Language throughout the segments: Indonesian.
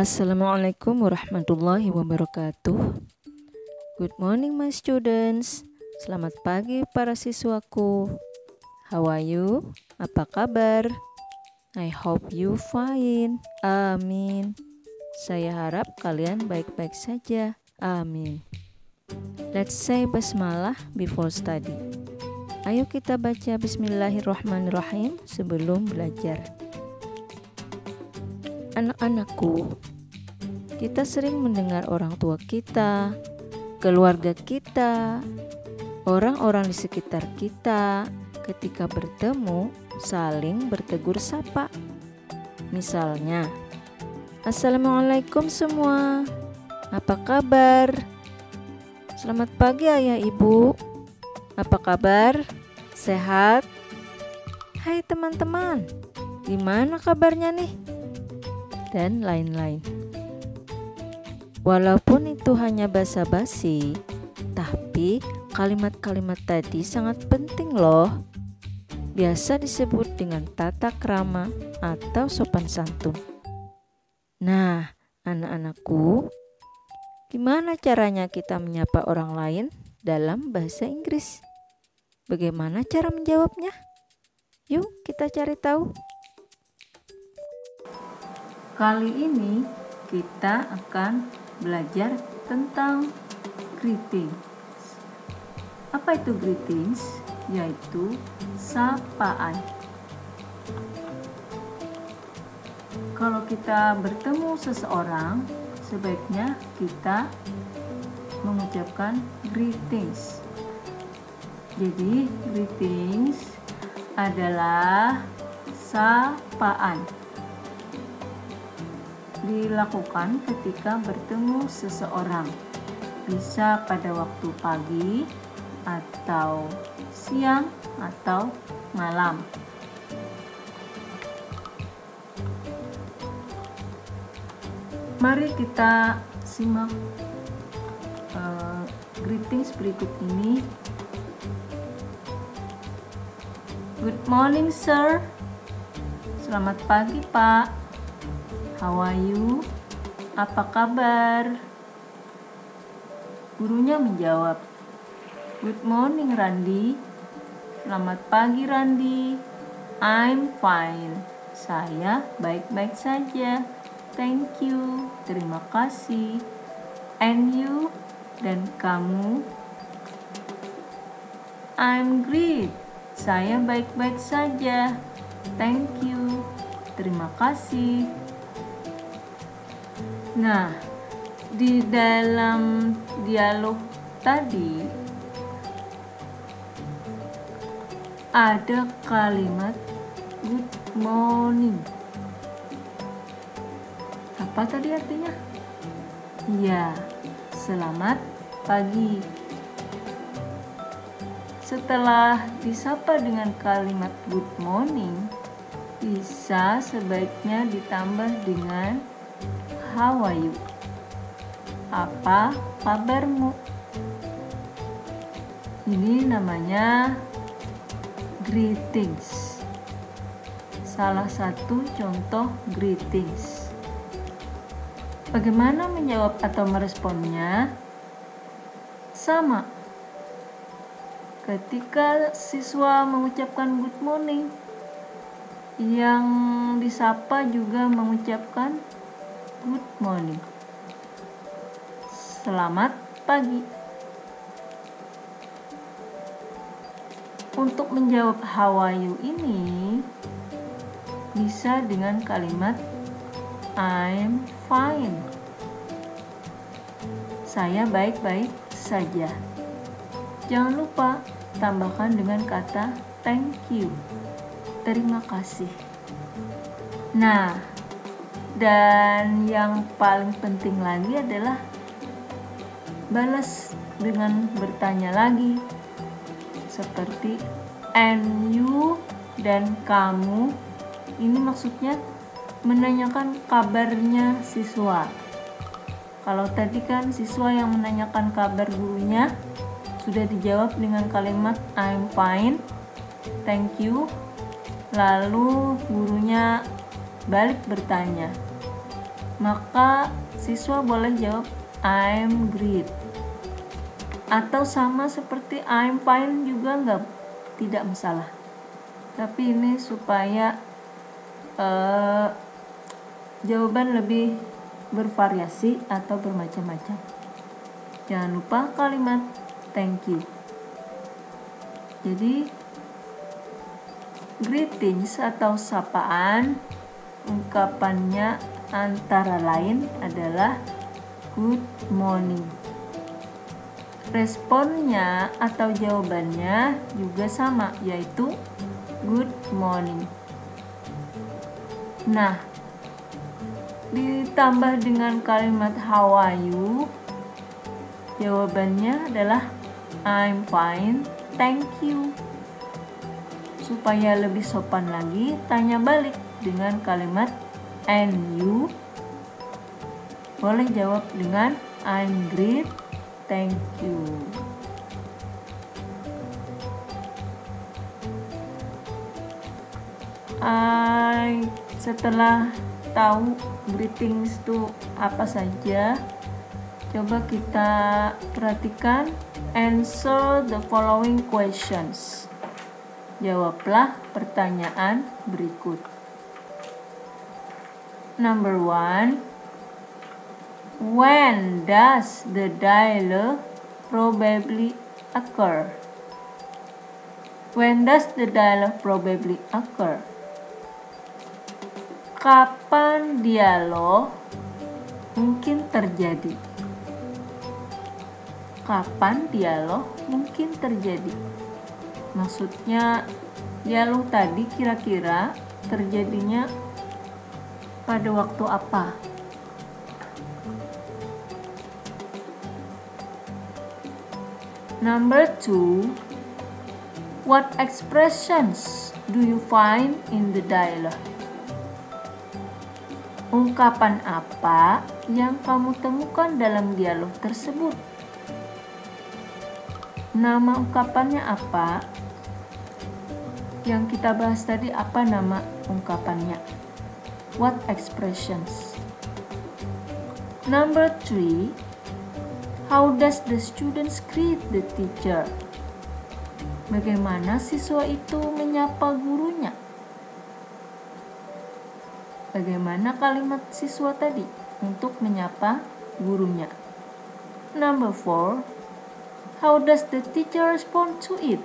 Assalamualaikum warahmatullahi wabarakatuh. Good morning my students. Selamat pagi para siswaku. How are you? Apa kabar? I hope you fine. Amin. Saya harap kalian baik-baik saja. Amin. Let's say basmalah before study. Ayo kita baca bismillahirrahmanirrahim sebelum belajar. Anak-anakku, kita sering mendengar orang tua kita, keluarga kita, orang-orang di sekitar kita ketika bertemu saling bertegur sapa. Misalnya, Assalamualaikum semua, apa kabar? Selamat pagi ayah ibu, apa kabar? Sehat? Hai teman-teman, gimana kabarnya nih? Dan lain-lain. Walaupun itu hanya basa-basi, tapi kalimat-kalimat tadi sangat penting loh. Biasa disebut dengan tata krama atau sopan santun. Nah, anak-anakku, gimana caranya kita menyapa orang lain dalam bahasa Inggris? Bagaimana cara menjawabnya? Yuk kita cari tahu. Kali ini kita akan belajar tentang greetings. Apa itu greetings? Yaitu sapaan. Kalau kita bertemu seseorang, sebaiknya kita mengucapkan greetings. Jadi greetings adalah sapaan. Dilakukan ketika bertemu seseorang, bisa pada waktu pagi atau siang atau malam. Mari kita simak greetings berikut ini. Good morning sir. Selamat pagi pak. How are you? Apa kabar? Gurunya menjawab, Good morning Randi. Selamat pagi Randi. I'm fine. Saya baik-baik saja. Thank you. Terima kasih. And you? Dan kamu? I'm great. Saya baik-baik saja. Thank you. Terima kasih. Nah, di dalam dialog tadi ada kalimat good morning. Apa tadi artinya? Ya, selamat pagi. Setelah disapa dengan kalimat good morning, bisa sebaiknya ditambah dengan how are you? Apa kabarmu? Ini namanya greetings. Salah satu contoh greetings. Bagaimana menjawab atau meresponnya? Sama. Ketika siswa mengucapkan good morning, yang disapa juga mengucapkan good morning. Selamat pagi. Untuk menjawab how are you ini bisa dengan kalimat I'm fine. Saya baik-baik saja. Jangan lupa tambahkan dengan kata thank you. Terima kasih. Nah, dan yang paling penting lagi adalah balas dengan bertanya lagi seperti and you dan kamu. Ini maksudnya menanyakan kabarnya siswa. Kalau tadi kan siswa yang menanyakan kabar gurunya sudah dijawab dengan kalimat I'm fine, thank you. Lalu gurunya balik bertanya, maka siswa boleh jawab I'm great. Atau sama seperti I'm fine juga tidak masalah. Tapi ini supaya jawaban lebih bervariasi atau bermacam-macam. Jangan lupa kalimat thank you. Jadi greetings atau sapaan ungkapannya antara lain adalah good morning. Responnya atau jawabannya juga sama, yaitu good morning. Nah, ditambah dengan kalimat how are you, jawabannya adalah I'm fine, thank you. Supaya lebih sopan lagi, tanya balik dengan kalimat and you. Boleh jawab dengan I'm great, thank you. Setelah tahu greetings itu apa saja, coba kita perhatikan. Answer the following questions. Jawablah pertanyaan berikut. Number 1. When does the dialogue probably occur? When does the dialogue probably occur? Kapan dialog mungkin terjadi? Kapan dialog mungkin terjadi? Maksudnya dialog tadi kira-kira terjadinya pada waktu apa? Number 2. What expressions do you find in the dialogue? Ungkapan apa yang kamu temukan dalam dialog tersebut? Nama ungkapannya apa? Yang kita bahas tadi, apa nama ungkapannya? What expressions? Number 3. How does the students greet the teacher? Bagaimana siswa itu menyapa gurunya? Bagaimana kalimat siswa tadi untuk menyapa gurunya? Number 4. How does the teacher respond to it?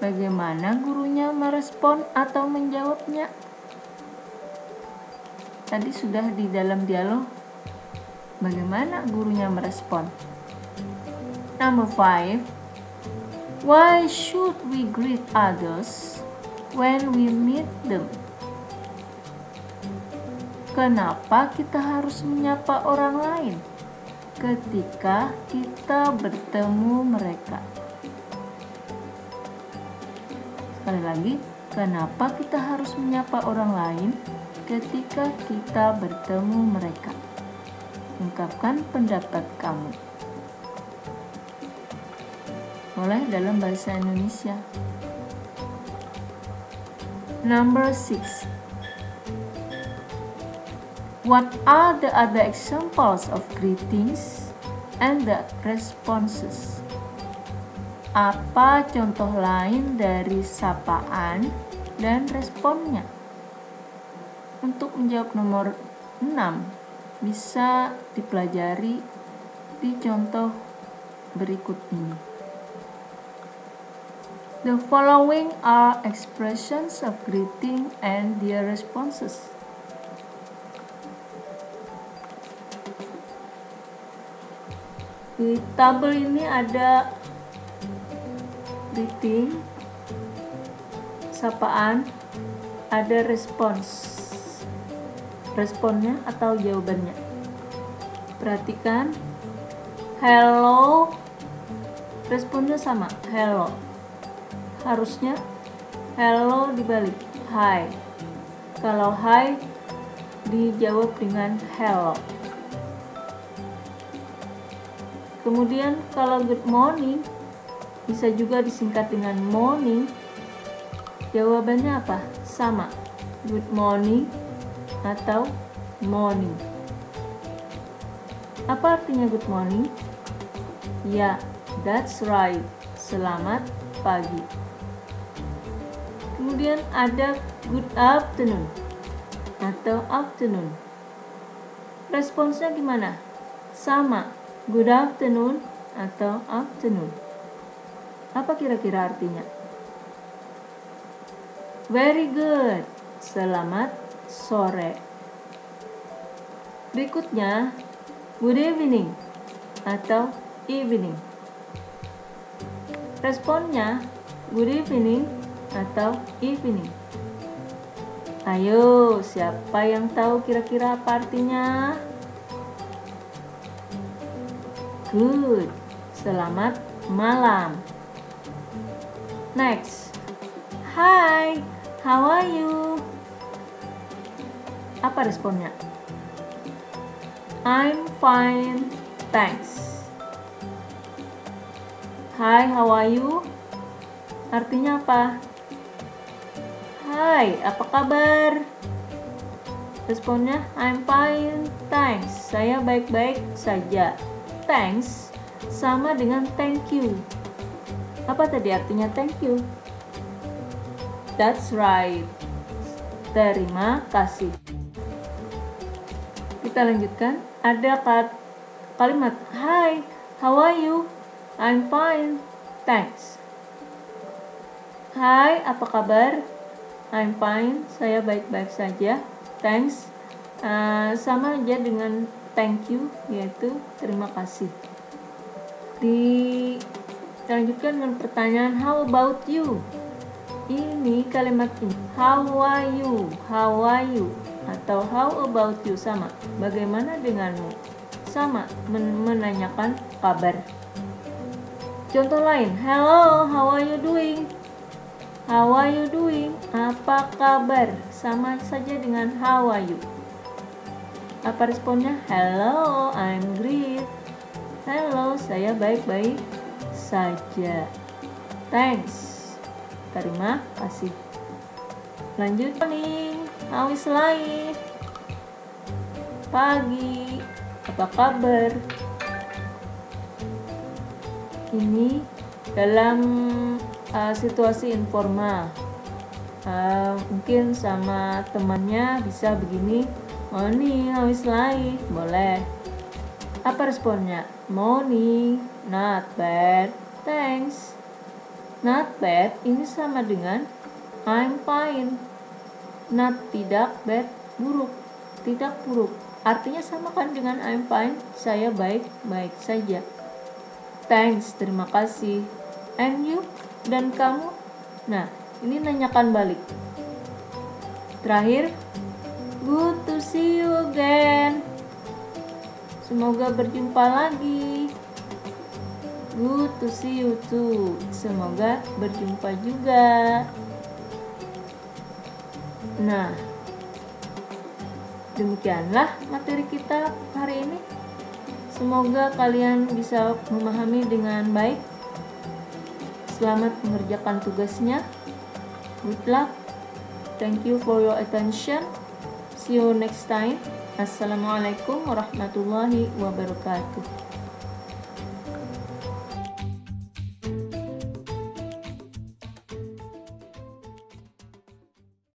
Bagaimana gurunya merespon atau menjawabnya? Tadi sudah di dalam dialog. Bagaimana gurunya merespon? Number 5. Why should we greet others when we meet them? Kenapa kita harus menyapa orang lain ketika kita bertemu mereka? Sekali lagi, kenapa kita harus menyapa orang lain ketika kita bertemu mereka? Ungkapkan pendapat kamu. Boleh dalam bahasa Indonesia. Number 6. What are the other examples of greetings and the responses? Apa contoh lain dari sapaan dan responnya? Untuk menjawab nomor 6 bisa dipelajari di contoh berikut ini. The following are expressions of greeting and their responses. Di tabel ini ada greeting, sapaan, ada respons. Responnya atau jawabannya. Perhatikan, hello, responnya sama, hello. Harusnya hello dibalik, hi. Kalau hi dijawab dengan hello. Kemudian kalau good morning bisa juga disingkat dengan morning. Jawabannya apa? Sama, good morning atau morning. Apa artinya good morning? Ya, that's right. Selamat pagi. Kemudian ada good afternoon atau afternoon. Responsnya gimana? Sama, good afternoon atau afternoon. Apa kira-kira artinya? Very good. Selamat sore. Berikutnya, good evening atau evening. Responnya good evening atau evening. Ayo, siapa yang tahu kira-kira apa artinya? Good. Selamat malam. Next. Hi, how are you? Apa responnya? I'm fine, thanks. Hi, how are you? Artinya apa? Hai, apa kabar? Responnya, I'm fine, thanks. Saya baik-baik saja. Thanks sama dengan thank you. Apa tadi artinya thank you? That's right. Terima kasih. Kita lanjutkan. Ada kalimat, Hi, how are you? I'm fine, thanks. Hai, apa kabar? I'm fine, saya baik-baik saja. Thanks, sama aja dengan thank you, yaitu terima kasih. Dilanjutkan dengan pertanyaan, how about you? Ini kalimat ini, how are you? How are you? Atau how about you, sama. Bagaimana denganmu? Sama, menanyakan kabar. Contoh lain, hello, how are you doing? How are you doing? Apa kabar? Sama saja dengan how are you. Apa responnya? Hello, I'm great. Hello, saya baik-baik saja. Thanks. Terima kasih. Lanjut nih. How is life? Pagi. Apa kabar? Ini dalam situasi informal. Mungkin sama temannya bisa begini, morning, how is life? Boleh. Apa responnya? Morning, not bad, thanks. Not bad ini sama dengan I'm fine. Not tidak, bad buruk, tidak buruk. Artinya sama kan dengan I'm fine, saya baik-baik saja. Thanks, terima kasih. And you? Dan kamu? Nah, ini nanyakan balik. Terakhir, good to see you again. Semoga berjumpa lagi. Good to see you too. Semoga berjumpa juga. Nah, demikianlah materi kita hari ini. Semoga kalian bisa memahami dengan baik. Selamat mengerjakan tugasnya. Good luck. Thank you for your attention. See you next time. Assalamualaikum warahmatullahi wabarakatuh.